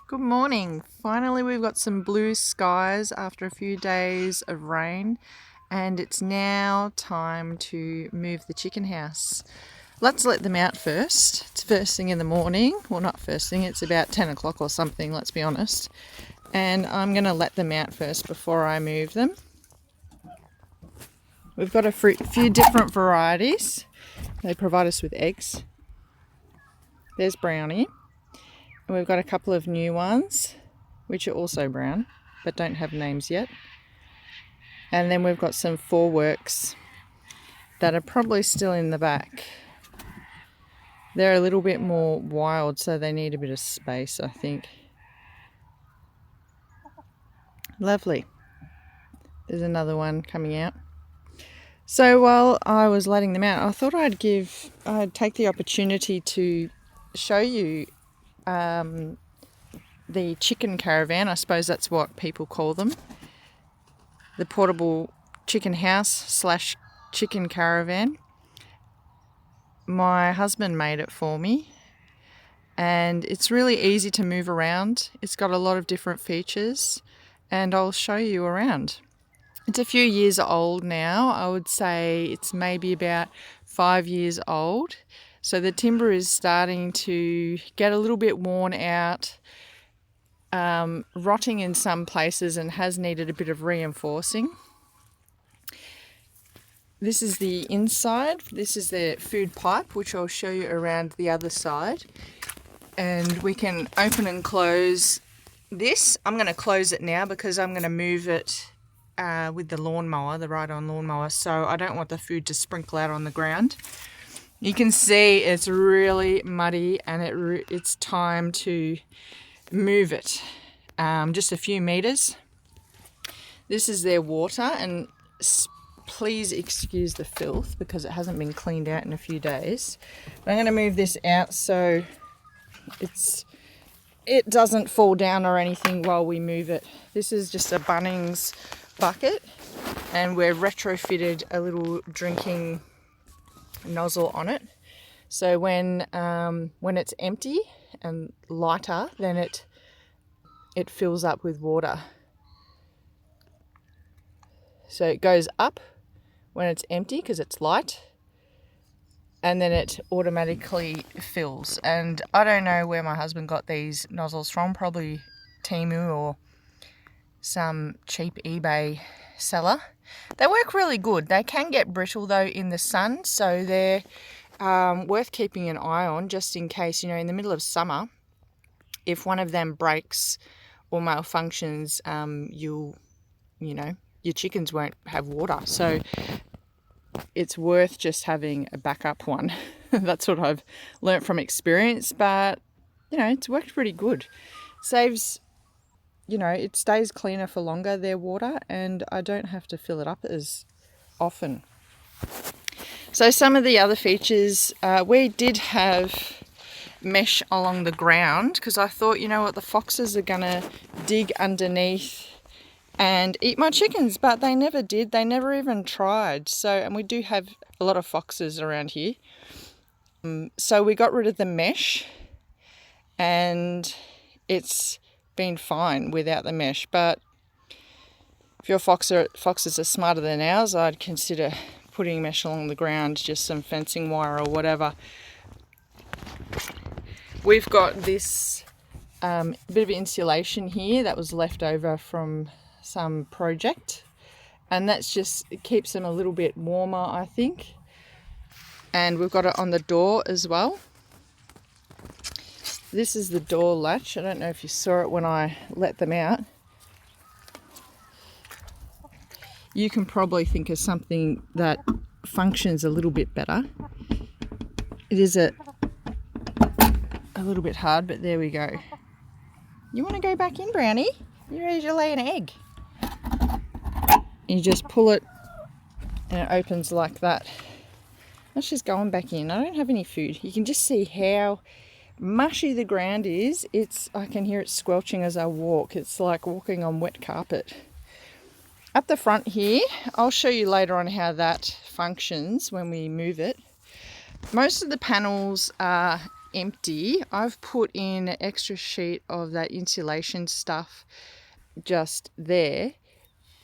Good morning. Finally we've got some blue skies after a few days of rain, and it's now time to move the chicken house. Let's let them out first. It's first thing in the morning. Well, not first thing, it's about 10 o'clock or something, let's be honest. And I'm going to let them out first before I move them. We've got a few different varieties. They provide us with eggs. There's Brownie. And we've got a couple of new ones, which are also brown, but don't have names yet. And then we've got some foreworks that are probably still in the back. They're a little bit more wild, so they need a bit of space, I think. Lovely. There's another one coming out. So while I was letting them out, I thought I'd take the opportunity to show you the chicken caravan. I suppose that's what people call them. The portable chicken house / chicken caravan. My husband made it for me, and it's really easy to move around. It's got a lot of different features, and I'll show you around. It's a few years old now. I would say it's maybe about 5 years old. So the timber is starting to get a little bit worn out, rotting in some places, and has needed a bit of reinforcing. This is the inside. This is the food pipe, which I'll show you around the other side. And we can open and close this. I'm going to close it now because I'm going to move it with the lawnmower, the ride-on lawnmower, so I don't want the food to sprinkle out on the ground. You can see it's really muddy, and it's time to move it. Just a few meters. This is their water, and please excuse the filth because it hasn't been cleaned out in a few days. But I'm going to move this out so it doesn't fall down or anything while we move it. This is just a Bunnings bucket, and we've retrofitted a little drinking nozzle on it, so when it's empty and lighter, then it fills up with water. So it goes up when it's empty because it's light, and then it automatically fills. And I don't know where my husband got these nozzles from, probably Temu or some cheap eBay seller. They work really good. They can get brittle though in the sun, so they're worth keeping an eye on just in case, in the middle of summer, if one of them breaks or malfunctions, your chickens won't have water. So it's worth just having a backup one. That's what I've learnt from experience, but it's worked pretty good. It stays cleaner for longer, their water, and I don't have to fill it up as often. So some of the other features, we did have mesh along the ground because I thought, the foxes are going to dig underneath and eat my chickens, but they never did. They never even tried. And we do have a lot of foxes around here. So we got rid of the mesh, and it's been fine without the mesh. But if your foxes are smarter than ours, I'd consider putting mesh along the ground, just some fencing wire or whatever. We've got this bit of insulation here that was left over from some project, and it keeps them a little bit warmer, I think. And we've got it on the door as well. This is the door latch. I don't know if you saw it when I let them out. You can probably think of something that functions a little bit better. It is a little bit hard, but there we go. You want to go back in, Brownie? You're ready to lay an egg. You just pull it and it opens like that. Now she's going back in. I don't have any food. You can just see how mushy the ground is. I can hear it squelching as I walk. It's like walking on wet carpet. At the front here, I'll show you later on how that functions when we move it. Most of the panels are empty, I've put in an extra sheet of that insulation stuff just there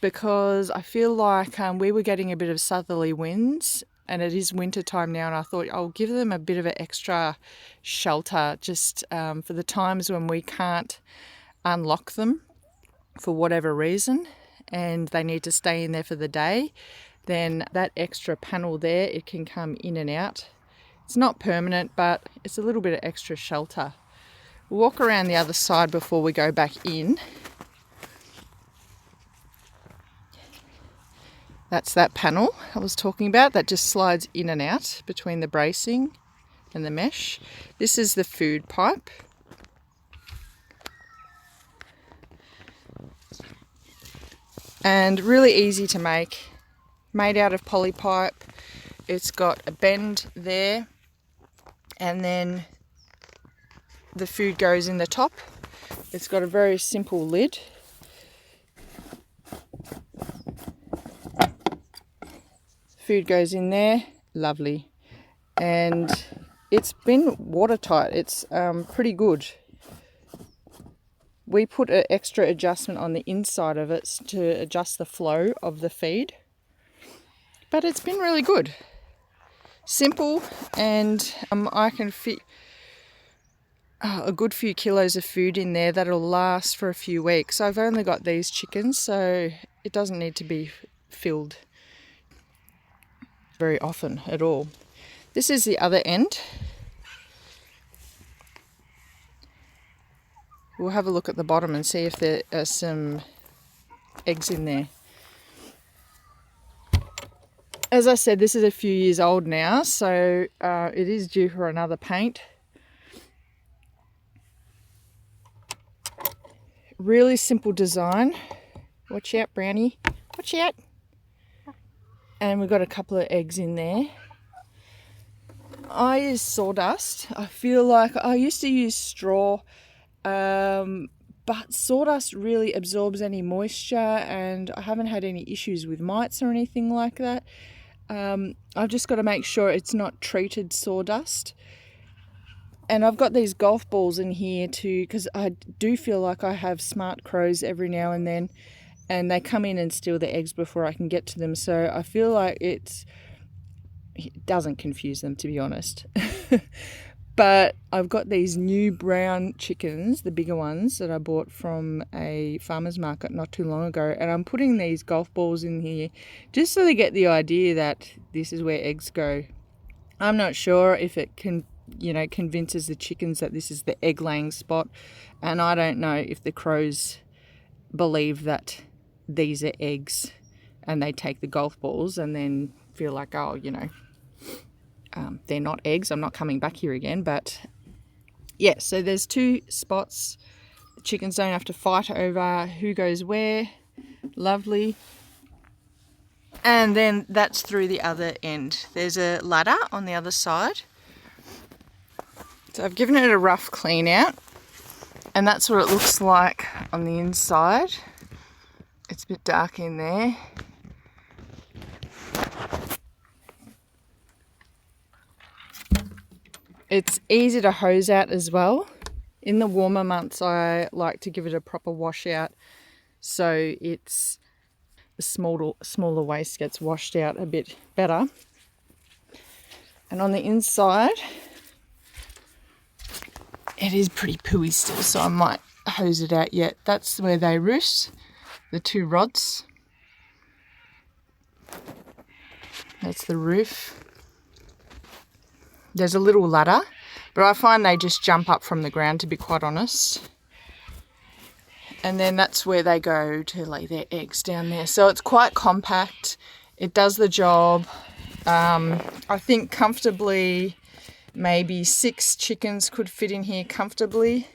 because I feel like we were getting a bit of southerly winds, and it is winter time now, and I thought I'll give them a bit of an extra shelter just for the times when we can't unlock them for whatever reason and they need to stay in there for the day. Then that extra panel there, it can come in and out. It's not permanent, but it's a little bit of extra shelter. We'll walk around the other side before we go back in. That's that panel I was talking about that just slides in and out between the bracing and the mesh. This is the food pipe. And really easy to make. Made out of poly pipe. It's got a bend there, and then the food goes in the top. It's got a very simple lid. Food goes in there, lovely. And it's been watertight. It's pretty good. We put an extra adjustment on the inside of it to adjust the flow of the feed. But it's been really good. Simple, and I can fit a good few kilos of food in there that'll last for a few weeks. I've only got these chickens, so it doesn't need to be filled very often at all. This is the other end. We'll have a look at the bottom and see if there are some eggs in there. As I said, this is a few years old now, so it is due for another paint. Really simple design. Watch out, Brownie. Watch out. And we've got a couple of eggs in there. I use sawdust. I feel like I used to use straw, but sawdust really absorbs any moisture, and I haven't had any issues with mites or anything like that. I've just got to make sure it's not treated sawdust. And I've got these golf balls in here too, because I do feel like I have smart crows every now and then, and they come in and steal the eggs before I can get to them. So I feel like it doesn't confuse them, to be honest. But I've got these new brown chickens, the bigger ones that I bought from a farmer's market not too long ago, and I'm putting these golf balls in here just so they get the idea that this is where eggs go. I'm not sure if it can, convinces the chickens that this is the egg laying spot, and I don't know if the crows believe that these are eggs and they take the golf balls and then feel like, they're not eggs, I'm not coming back here again. But yeah, so there's two spots. The chickens don't have to fight over who goes where. Lovely. And then that's through the other end. There's a ladder on the other side. So I've given it a rough clean out, and that's what it looks like on the inside. It's a bit dark in there. It's easy to hose out as well. In the warmer months, I like to give it a proper wash out, so it's the smaller waste gets washed out a bit better. And on the inside, it is pretty pooey still, so I might hose it out yet. That's where they roost, the two rods. That's the roof. There's a little ladder, but I find they just jump up from the ground, to be quite honest. And then that's where they go to lay their eggs, down there. So it's quite compact. It does the job. I think comfortably maybe 6 chickens could fit in here comfortably.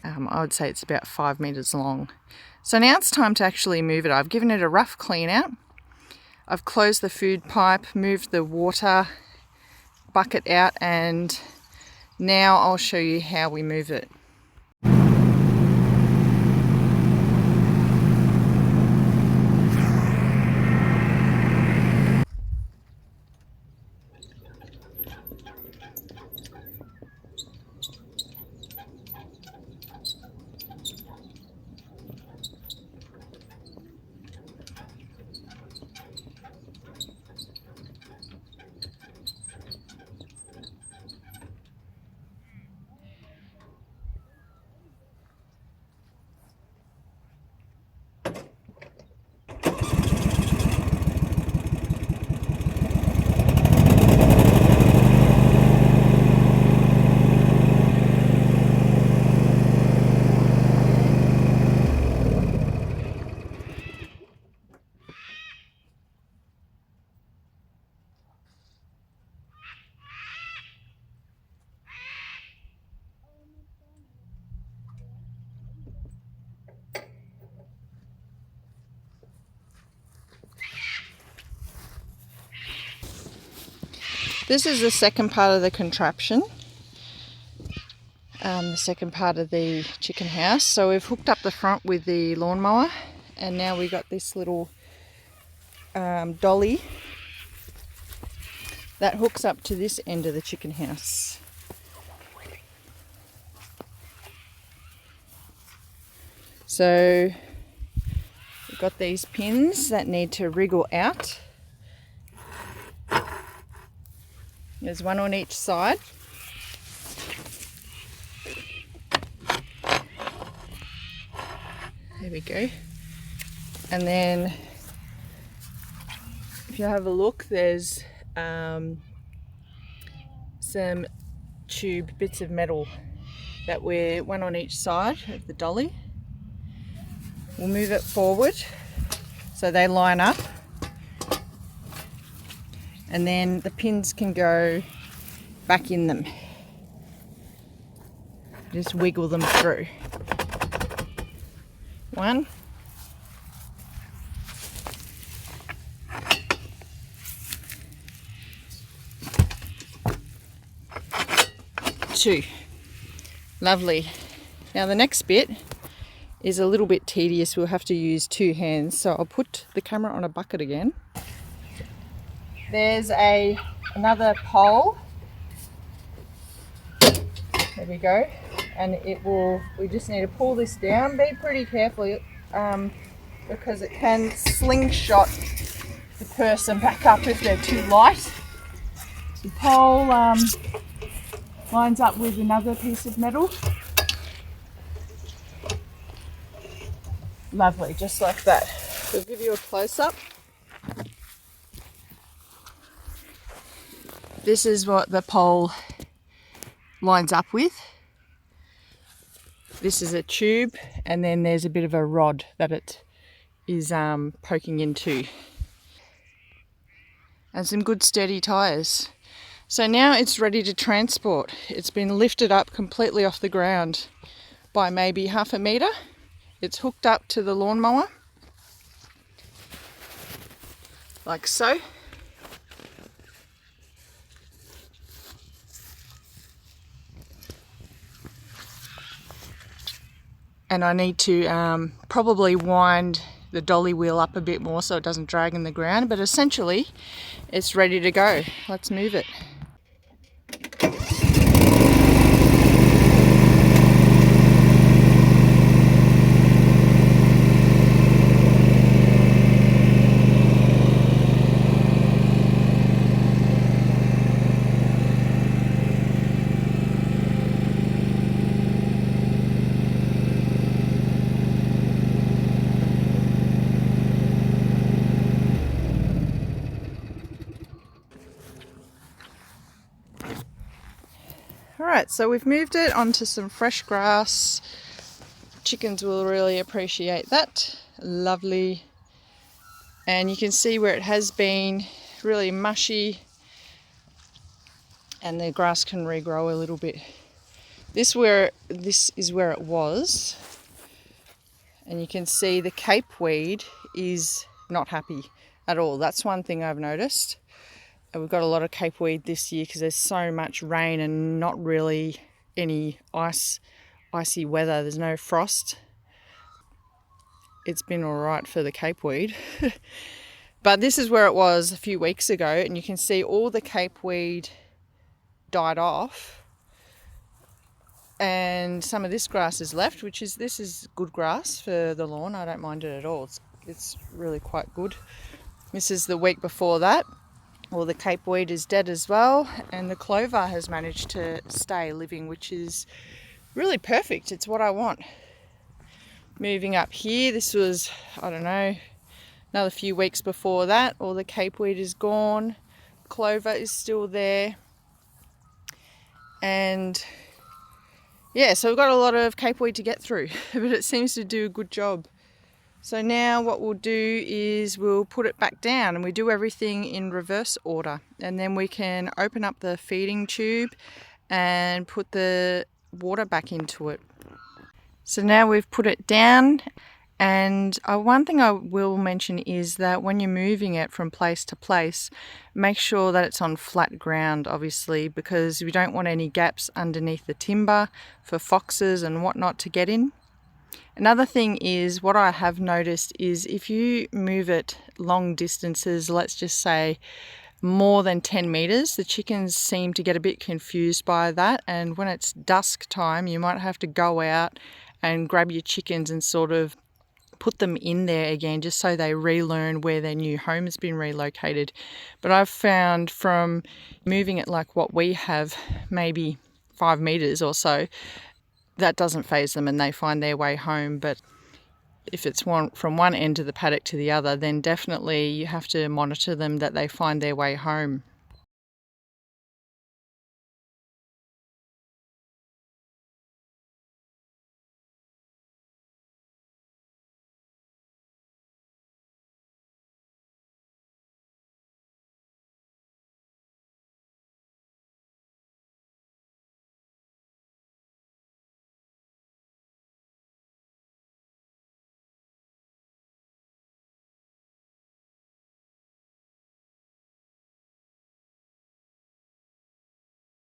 I would say it's about 5 meters long. So now it's time to actually move it. I've given it a rough clean out. I've closed the food pipe, moved the water bucket out, and now I'll show you how we move it. This is the second part of the contraption, the second part of the chicken house. So we've hooked up the front with the lawnmower, and now we've got this little dolly that hooks up to this end of the chicken house. So we've got these pins that need to wriggle out. There's one on each side. There we go. And then if you have a look, there's some tube bits of metal that we're one on each side of the dolly. We'll move it forward so they line up, and then the pins can go back in them. Just wiggle them through. 1, 2. Lovely. Now the next bit is a little bit tedious. We'll have to use 2 hands. So I'll put the camera on a bucket again. There's another pole. There we go. And we just need to pull this down. Be pretty careful because it can slingshot the person back up if they're too light. The pole lines up with another piece of metal. Lovely, just like that. We'll give you a close-up. This is what the pole lines up with. This is a tube, and then there's a bit of a rod that it is poking into. And some good sturdy tyres. So now it's ready to transport. It's been lifted up completely off the ground by maybe half a metre. It's hooked up to the lawnmower, like so. And I need to probably wind the dolly wheel up a bit more so it doesn't drag in the ground, but essentially it's ready to go. Let's move it. Alright, so we've moved it onto some fresh grass. Chickens will really appreciate that. Lovely. And you can see where it has been really mushy, and the grass can regrow a little bit. This is where it was, and you can see the cape weed is not happy at all. That's one thing I've noticed. We've got a lot of cape weed this year because there's so much rain and not really any icy weather. There's no frost. It's been all right for the cape weed. But this is where it was a few weeks ago, and you can see all the cape weed died off, and some of this grass is left, this is good grass for the lawn. I don't mind it at all. It's really quite good. This is the week before that. Well, the cape weed is dead as well, and the clover has managed to stay living, which is really perfect. It's what I want. Moving up here, this was, I don't know, another few weeks before that. All the cape weed is gone. Clover is still there. And yeah, so we've got a lot of cape weed to get through, but it seems to do a good job. So now what we'll do is we'll put it back down, and we do everything in reverse order, and then we can open up the feeding tube and put the water back into it. So now we've put it down, And one thing I will mention is that when you're moving it from place to place, make sure that it's on flat ground, obviously, because we don't want any gaps underneath the timber for foxes and whatnot to get in. Another thing is, what I have noticed is if you move it long distances, let's just say more than 10 meters, the chickens seem to get a bit confused by that, and when it's dusk time you might have to go out and grab your chickens and sort of put them in there again, just so they relearn where their new home has been relocated. But I've found from moving it like what we have, maybe 5 meters or so, that doesn't faze them and they find their way home. But if it's from one end of the paddock to the other, then definitely you have to monitor them that they find their way home.